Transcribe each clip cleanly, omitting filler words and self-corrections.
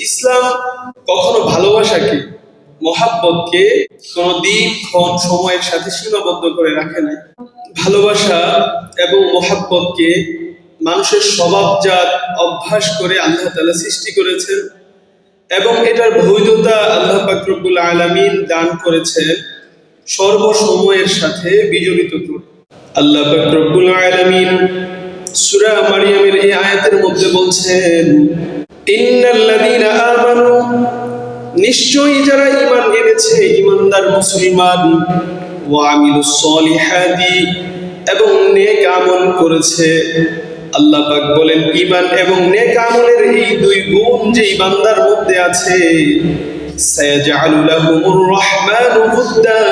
ইসলাম কখনো ভালোবাসাকে, মহাব্বতকে কোনো দিন ক্ষণ সময়ের সাথে সীমাবদ্ধ করে রাখে নাই। ভালোবাসা এবং মহাব্বতকে মানুষের স্বভাবজাত অভ্যাস করে আল্লাহ তাআলা সৃষ্টি করেছেন এবং এটার বৈধতা আল্লাহ পাক রব্বুল আলামিন দান করেছেন সর্বসময়ের সাথে বিজড়িত করে। আল্লাহ পাক রব্বুল আলামিন সূরা মারিয়ামের এই আয়াতের মধ্যে বলছেন, ইন্নাল্লাযীনা আমানু, নিশ্চয়ই যারা ঈমান এনেছে, ঈমানদার মুসলমান, ওয়া আমিলুস সলিহাতি, এবং নেক আমল করেছে। আল্লাহ পাক বলেন ঈমান এবং নেক আমলের এই দুই গুণ যে বান্দার মধ্যে আছে, সায়াজআলু লাহুমুর রাহমানু উদ্দা,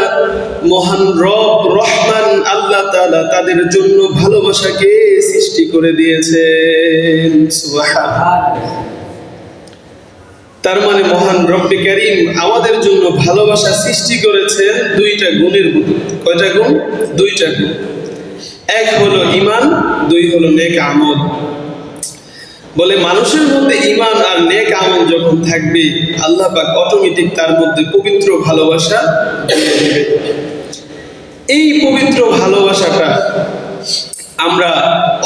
মহান রব রহমান আল্লাহ তাআলা তাদের জন্য ভালোবাসাকে সৃষ্টি করে দিয়েছেন। সুবহানাল্লাহ। তার মানে মহান রব্বে কারীম আমাদের জন্য ভালোবাসা সৃষ্টি করেছেন দুইটা গুণের মধ্যে। কয়টা গুণ? দুইটা গুণ। এক হলো ঈমান, দুই হলো নেক আমল। বলে মানুষের মধ্যে ঈমান আর নেক আমল যখন থাকবে, আল্লাহ পাক অটোমেটিক তার মধ্যে পবিত্র ভালোবাসা দিয়ে দেবে। এই পবিত্র ভালোবাসাটা আমরা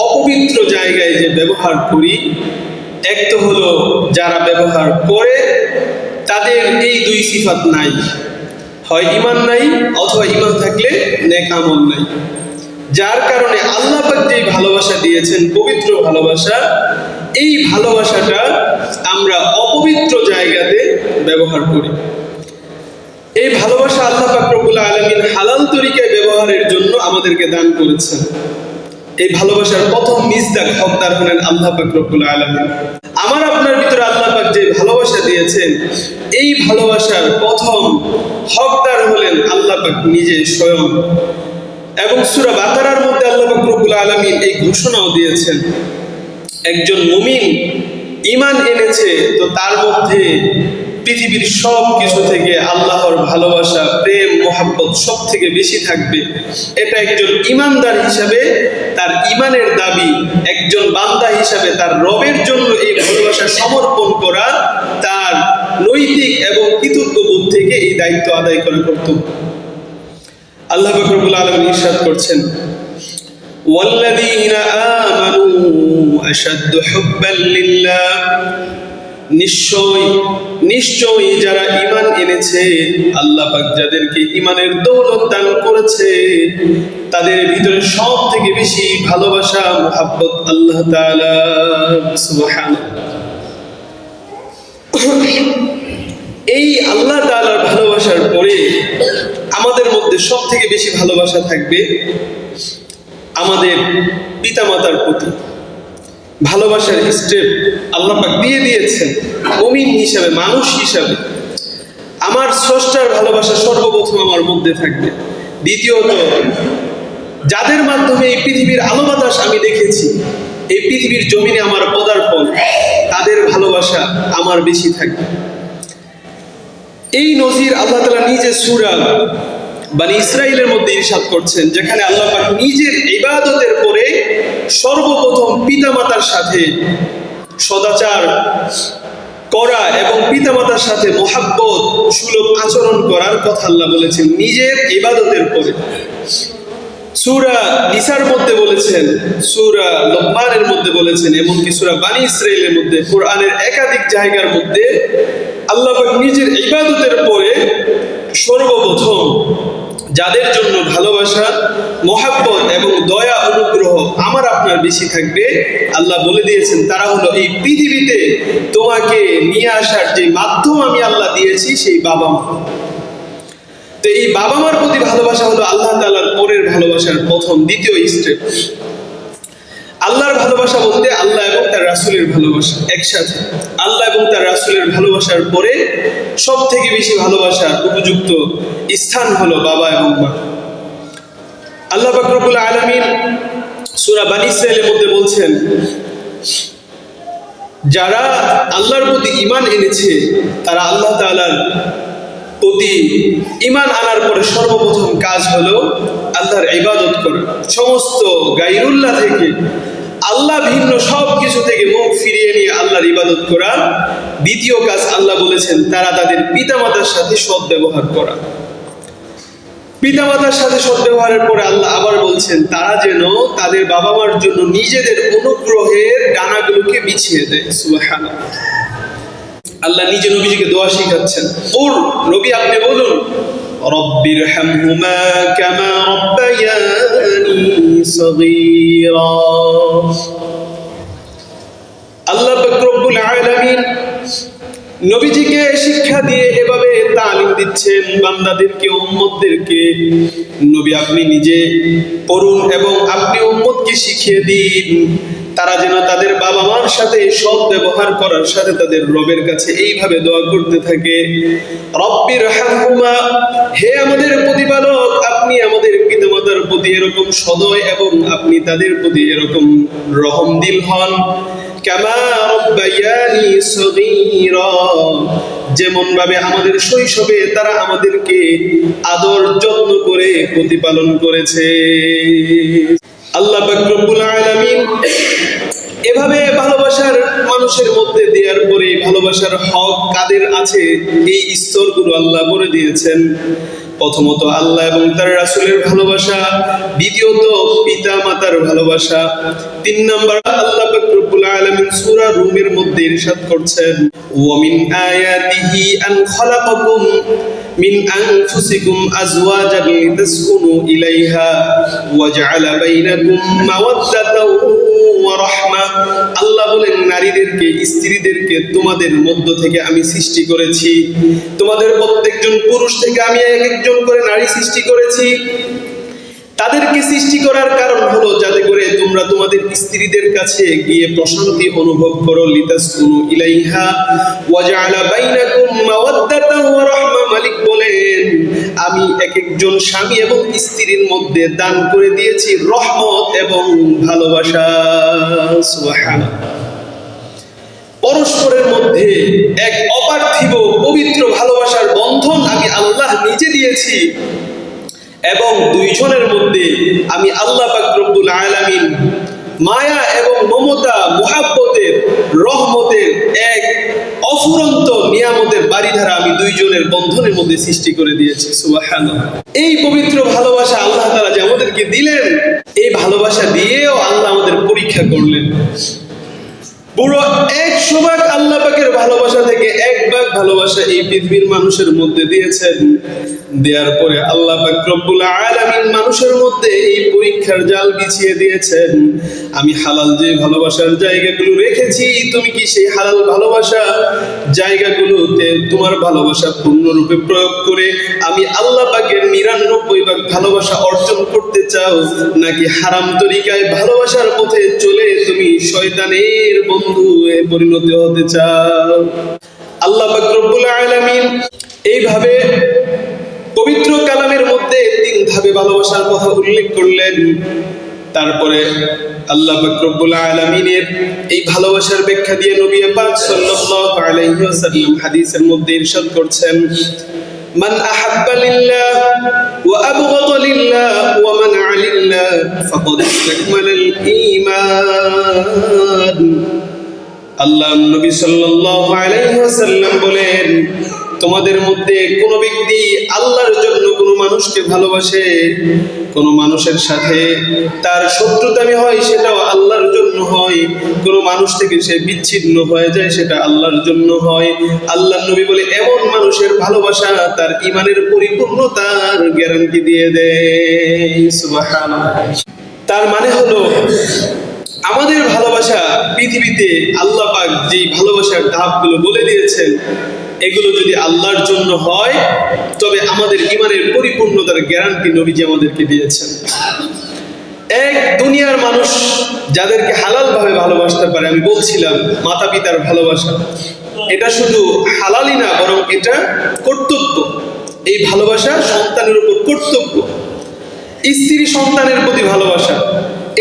অপবিত্র জায়গায় যে ব্যবহার করি, এক তো হলো যারা ব্যবহার করে তাদের এই দুই সিফাত নাই, হয় ঈমান নাই অথবা ঈমান থাকলে নেক আমল নাই। যার কারণে আল্লাহ পাক যে ভালোবাসা দিয়েছেন, পবিত্র ভালোবাসা, এই ভালোবাসাটা আমরা অপবিত্র জায়গাতে ব্যবহার করি। এই ভালোবাসা আল্লাহ পাক রব্বুল আলামিন হালাল তরিকায় ব্যবহারের জন্য আমাদেরকে দান করেছেন। এই ভালোবাসার প্রথম মিজদাক, হকদার হলেন আল্লাহ পাক রব্বুল আলামিন। আমার আপনার ভিতরে আল্লাহ পাক যে ভালোবাসা দিয়েছেন, এই ভালোবাসার প্রথম হকদার হলেন আল্লাহ পাক নিজে স্বয়ং। এবং সূরা বাকারার মধ্যে আল্লাহ পাক রব্বুল আলামিন এই ঘোষণাও দিয়েছেন, একজন মুমিন ঈমান এনেছে তো তার মধ্যে পৃথিবীর সব কিছু থেকে আল্লাহর ভালোবাসা, প্রেম, মহাব্বত সব থেকে বেশি থাকবে। এটা একজন ঈমানদার হিসাবে তার ঈমানের দাবি, একজন বান্দা হিসাবে তার রবের জন্য এই ভালোবাসা সমর্পণ করা তার নৈতিক এবং কৃতজ্ঞবোধ থেকে এই দায়িত্ব আদায় করা কর্তব্য। আল্লাহ পাক রব্বুল আলামিন ইরশাদ করছেন, ওয়াল্লাযীনা আমানু আশাদ্দু হুব্বান লিল্লাহ, নিশ্চয়ই যারা ঈমান এনেছে, আল্লাহ পাক যাদেরকে ঈমানের দৌলত দান করেছে, তাদের ভিতরে সব থেকে বেশি ভালোবাসা, মুহাব্বত আল্লাহ তাআলা। সুবহানাল্লাহ। এই আল্লাহ তাআলার ভালোবাসার পরে আমাদের মধ্যে সব থেকে বেশি ভালোবাসা থাকবে আমাদের পিতামাতার প্রতি। ভালোবাসার স্টেপ আল্লাহ পাক দিয়ে দিয়েছেন মুমিন হিসাবে, মানুষ হিসাবে। আমার স্রষ্টার ভালোবাসা সর্বপ্রথম আমার মধ্যে থাকবে। দ্বিতীয়ত, যাদের মাধ্যমে এই পৃথিবীর আলো বাতাস আমি দেখেছি, এই পৃথিবীর জমিনে আমার পদার্পণ, তাদের ভালোবাসা আমার বেশি থাকবে। এই নজির আল্লাহ তাআলা নিজে সূরা বনী ইসরাঈলের মধ্যে ইরশাদ করছেন, যেখানে আল্লাহ পাক নিজের ইবাদতের পরে সর্বপ্রথম পিতামাতার সাথে সদাচার করা এবং পিতামাতার সাথে মহাব্বত সুলভ আচরণ করার কথা আল্লাহ বলেছেন নিজের ইবাদতের পরে। সূরা নিসার মধ্যে বলেছেন, সূরা লোকমানের মধ্যে বলেছেন, এমনকি সূরা বনী ইসরাঈলের মধ্যে, কোরআনের একাধিক জায়গার মধ্যে আল্লাহ পাক নিজের ইবাদতের পরে সর্বপ্রথম যাদের জন্য ভালোবাসা, মহাব্বত এবং দয়া, অনুগ্রহ আমার আপনার বেশি থাকবে, আল্লাহ বলে দিয়েছেন তারা হলো এই পৃথিবীতে তোমাকে নিয়ে আসার যে মাধ্যম আমি আল্লাহ দিয়েছি, সেই বাবা মা। তো এই বাবা মার প্রতি ভালোবাসা হলো আল্লাহ তাআলার পরের ভালোবাসার প্রথম, দ্বিতীয় স্টেপ। আল্লাহর ভালোবাসা বলতে আল্লাহ এবং তার রাসূলের ভালোবাসা একসাথে। আল্লাহ এবং তার রাসূলের ভালোবাসার পরে সব থেকে বেশি ভালোবাসার উপযুক্ত স্থান হলো বাবা এবং মা। আল্লাহ পাক রব্বুল আলামিন সূরা বনী ইসরাঈলের মধ্যে বলছেন, যারা আল্লাহর প্রতি ঈমান এনেছে, তারা আল্লাহ তাআলার প্রতি ঈমান আনার পরে সর্বপ্রথম কাজ হলো আল্লাহর ইবাদত করা। সমস্ত গায়রুল্লাহ থেকে আল্লাহ ভিন্ন সব কিছু থেকে মুখ ফিরিয়ে নিয়ে আল্লাহর ইবাদত করা। দ্বিতীয় কাজ আল্লাহ বলেছেন তারা তাদের পিতামাতার সাথে সদ্ব্যবহার করা। পিতামাতার সাথে সদ্ব্যবহারের পরে আল্লাহ আবার বলছেন তারা যেন তাদের বাবা মার জন্য নিজেদের অনুগ্রহের ডানাগুলোকে বিছিয়ে দেয়। সুবহানাল্লাহ। আল্লাহ নিজে নবীজিকে দোয়া শিখাচ্ছেন। ওর নবী আপনি বলুন, রব্বিরহামহুমা কামা রব্বায়ানি সগীরা। আল্লাহ পাক রব্বুল আলামিন নবীজিকে শিক্ষা দিয়ে এভাবে তালিম দিচ্ছেন বান্দাদেরকে, উম্মতদেরকে। নবী আপনি নিজে পড়ুন এবং আপনি উম্মতকে শিখিয়ে দিন তারা যেন তাদের বাবা মার সাথে সৎ ব্যবহার করার সাথে তাদের রবের কাছে এইভাবে দোয়া করতে থাকে, রব্বিরহামহুমা, হে আমাদের প্রতিপালক, আপনি আমাদের পিতামাতার প্রতি এরকম সদয় এবং আপনি তাদের প্রতি এরকম রহমদিল হন, কামা রব্বায়ানি সগীরা, যেমন ভাবে আমাদের শৈশবে তারা আমাদেরকে আদর যত্ন করে প্রতিপালন করেছে। আল্লাহ পাক রব্বুল আলামিন এভাবে ভালোবাসার মানুষের মধ্যে দেওয়ার পরে ভালোবাসার হক কাদের আছে এই স্তরগুলো আল্লাহ বলে দিয়েছেন। প্রথমত আল্লাহ এবং তার রাসূলের ভালোবাসা, দ্বিতীয়ত পিতা মাতার ভালোবাসা, 3 নাম্বার আল্লাহ পাক রব্বুল আলামিন সূরা রুমের মধ্যে ইরশাদ করছেন, ওয়া মিন আয়াতিহি আন খালাকাকুম মিন আনফুসিকুম আজওয়াজান লিতাসকুনু ইলাইহা ওয়া জাআলা বাইনাকুম মাওয়াদ্দাতাও ওয়া রাহমা। আল্লাহ বলেন নারীদেরকে, স্ত্রীদেরকে তোমাদের মধ্য থেকে আমি সৃষ্টি করেছি, তোমাদের প্রত্যেকজন পুরুষ থেকে আমি এক একজন করে নারী সৃষ্টি করেছি। তাদেরকে সৃষ্টি করার কারণ হলো যাতে করে তোমরা তোমাদের স্ত্রীদের কাছে গিয়ে প্রশান্তি অনুভব করো, লিতাসকুনু ইলাইহা ওয়া জাআলা বাইনাকুম মাওয়াদ্দাতাও ওয়া রাহমা। মালিক বলেন আমি এক একজন স্বামী এবং স্ত্রীর মধ্যে দান করে দিয়েছি রহমত এবং ভালোবাসা। সুবহানাল্লাহ। পরস্পরের মধ্যে এক অপার্থিব পবিত্র ভালোবাসার বন্ধন আমি আল্লাহ নিজে দিয়েছি এবং দুইজনের মধ্যে আমি আল্লাহ পাক রব্বুল আলামিন মায়া এবং মমতা, মুহাব্বতের, রহমতের এক অফুরন্ত নিয়ামতের বাড়িধারা আমি দুইজনের বন্ধনের মধ্যে সৃষ্টি করে দিয়েছি। সুবহানাল্লাহ। এই পবিত্র ভালোবাসা আল্লাহ তাআলা যে আমাদেরকে দিলেন, এই ভালোবাসা দিয়েও আল্লাহ আমাদের পরীক্ষা করলেন। পুরো 100 ভাগ আল্লাহ পাকের ভালোবাসা থেকে 1 ভাগ ভালোবাসা এই পৃথিবীর মানুষের মধ্যে দিয়েছেন। দেওয়ার পরে আল্লাহ পাক রব্বুল আলামিন মানুষের মধ্যে এই পরীক্ষার জাল বিছিয়ে দিয়েছেন। আমি হালাল যে ভালোবাসার জায়গাগুলো রেখেছি, তুমি কি সেই হালাল ভালোবাসা জায়গাগুলোতে তোমার ভালোবাসা পূর্ণরূপে প্রয়োগ করে আমি আল্লাহ পাকের 99 ভাগ ভালোবাসা অর্জন করতে চাও, নাকি হারাম তরিকায় ভালোবাসার পথে চলে তুমি শয়তানের বন্ধু পরিণত হতে চাও? আল্লাহ পাক রব্বুল আলামিন এইভাবে পবিত্র কালামের মধ্যে 3 ধাপে ভালোবাসার কথা উল্লেখ করলেন। তারপরে আল্লাহ পাক রব্বুল আলামিনের এই ভালোবাসার ব্যাখ্যা দিয়ে নবী পাক সাল্লাল্লাহু আলাইহি ওয়াসাল্লাম হাদিসের মধ্যে ইরশাদ করছেন, মান আহাব্বা লিল্লাহ ওয়া আবগাদা লিল্লাহ ওয়া মানআ লিল্লাহ ফাকাদ ইসতাকমালাল ঈমান। আল্লাহ নবী সাল্লাল্লাহু আলাইহি ওয়াসাল্লাম বলেন, তোমাদের মধ্যে কোন ব্যক্তি আল্লাহর জন্য কোন মানুষকে ভালোবাসে, কোন মানুষের সাথে তার শত্রুতামি হয় সেটাও আল্লাহর জন্য হয়, কোন মানুষ থেকে সে বিচ্ছিন্ন হয়ে যায় সেটা আল্লাহর জন্য হয়, আল্লাহর নবী বলে এমন মানুষের ভালোবাসা তার ঈমানের পরিপূর্ণতার গ্যারান্টি দিয়ে দেয়। সুবহানাল্লাহ। তার মানে হলো আমাদের ভালোবাসা পৃথিবীতে আল্লাহ পাক যেই ভালোবাসার ধাপগুলো বলে দিয়েছেন, এগুলো যদি আল্লাহর জন্য হয় তবে আমাদের ঈমানের পরিপূর্ণতার গ্যারান্টি নবীজি আমাদেরকে দিয়েছেন। এক দুনিয়ার মানুষ যাদেরকে হালাল ভাবে ভালোবাসতে পারে, আমি বলছিলাম মাতা পিতার ভালোবাসা, এটা শুধু হালালই না বরং এটা কর্তব্য। এই ভালোবাসা সন্তানের উপর কর্তব্য। স্ত্রী সন্তানের প্রতি ভালোবাসা,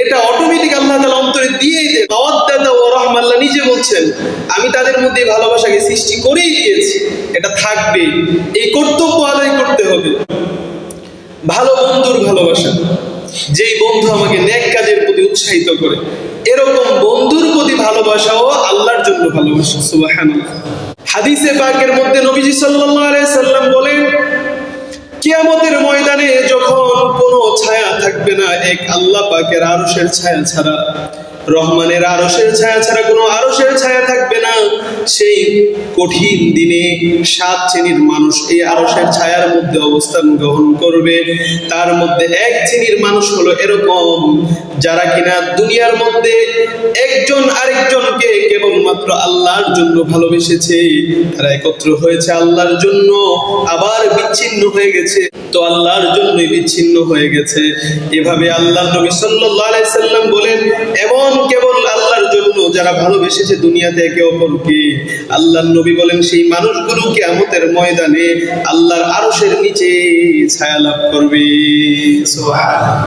এটা অটোমেটিক আল্লাহ তাআলা অন্তরে দিয়েই দেয়। মাওয়াদ্দাতা ওয়া রাহমা, আল্লাহ নিজে বলছেন আমি তাদের মধ্যে ভালোবাসাকে সৃষ্টি করেই দিয়েছি, এটা থাকবে। এই কর্তব্য আদায় করতে হবে। ভালো বন্ধুর ভালোবাসা, যেই বন্ধু আমাকে নেক কাজের প্রতি উৎসাহিত করে, এরকম বন্ধুর প্রতি ভালোবাসাও আল্লাহর জন্য ভালোবাসা। সুবহানাল্লাহ। হাদিসে পাকের মধ্যে নবীজি সাল্লাল্লাহু আলাইহি সাল্লাম বলেন, কিয়ামতের ময়দানে যখন কোনো ছায়া থাকবে না এক আল্লাহ পাকের আরশের ছায়া ছাড়া, রহমানের আরশের ছায়া ছাড়া কোনো আরশের ছায়া থাকবে না, সেই কঠিন দিনে 7 শ্রেণীর মানুষ এই আরশের ছায়ার মধ্যে অবস্থান গ্রহণ করবে। তার মধ্যে 1 শ্রেণীর মানুষ হলো এরকম যারা কিনা দুনিয়ার মধ্যে একজন আরেকজনকে কেবলমাত্র আল্লাহর জন্য ভালোবেসেছে, তারা একত্র হয়েছে আল্লাহর জন্য, আবার বিচ্ছিন্ন হয়ে গেছে তো আল্লাহর জন্যই বিচ্ছিন্ন হয়ে গেছে। এভাবে আল্লাহর নবী সাল্লাল্লাহু আলাইহি সাল্লাম বলেন, এমন কেবল আল্লাহর জন্য যারা ভালোবেসেছে দুনিয়াতে একে অপরকে, আল্লাহর নবী বলেন সেই মানুষগুলো কিয়ামতের ময়দানে আল্লাহর আরশের নিচে ছায়া লাভ করবে। সুবহানাল্লাহ।